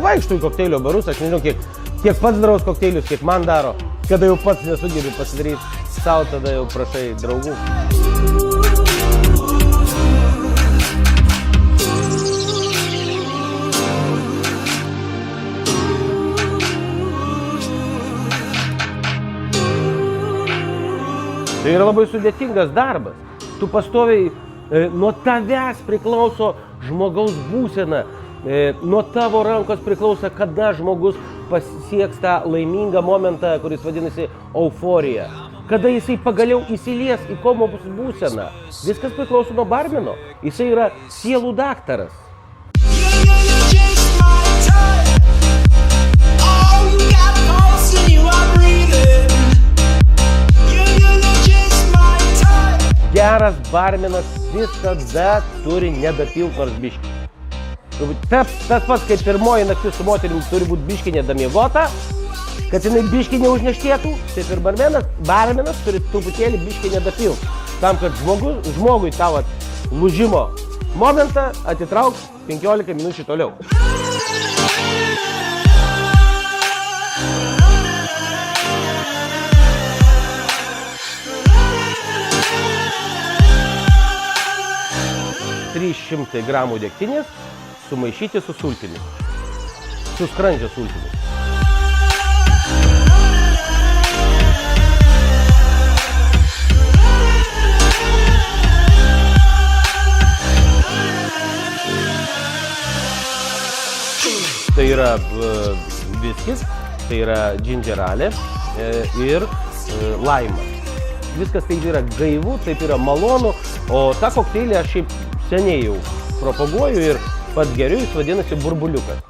vaikštų į kokteilio barus, aš nežinau, kiek pats daraus kokteilius, kiek man daro. Kada jau pats nesugebi pasidaryti savo, tada jau prašai draugų. Tai yra labai sudėtingas darbas. Tu pastoviai, nuo tavęs priklauso žmogaus būsena, nuo tavo rankos priklauso, kada žmogus pasieks tą laimingą momentą, kuris vadinasi euforija. Kada jisai pagaliau įsilies į komos būseną. Viskas priklauso nuo barmeno. Jisai yra sielų daktaras. Geras barmenas visada turi nedapilt nors biškį. Tas pats, kaip pirmoji naktis su moterim turi būti biškį nedamiegota, kad jinai biškį neužneštėtų, taip ir barmenas turi truputėlį biškį nedapilt. Tam, kad žmogui tavo lūžimo momentą atitrauks 15 minučių toliau. $300 gramų degtinės sumaišyti su sultimis, su skrandžio sultimis. Tai yra viskis, tai yra džindžeralė ir laimas. Viskas taip yra gaivu, taip yra malonu, o tą kokteilį aš šiaip seniai jau propaguoju ir pats geriu, jis vadinasi burbuliukas.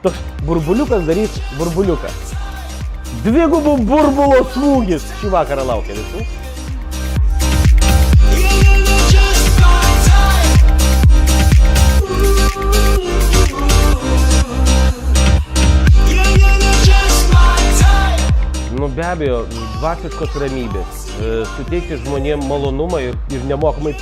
Toks burbuliukas darys burbuliuką. Dvigubų burbulo smūgis šį vakarą laukia visų. Nu be abejo, dvasiškos ramybės, suteikti žmonėm malonumą ir nemokamai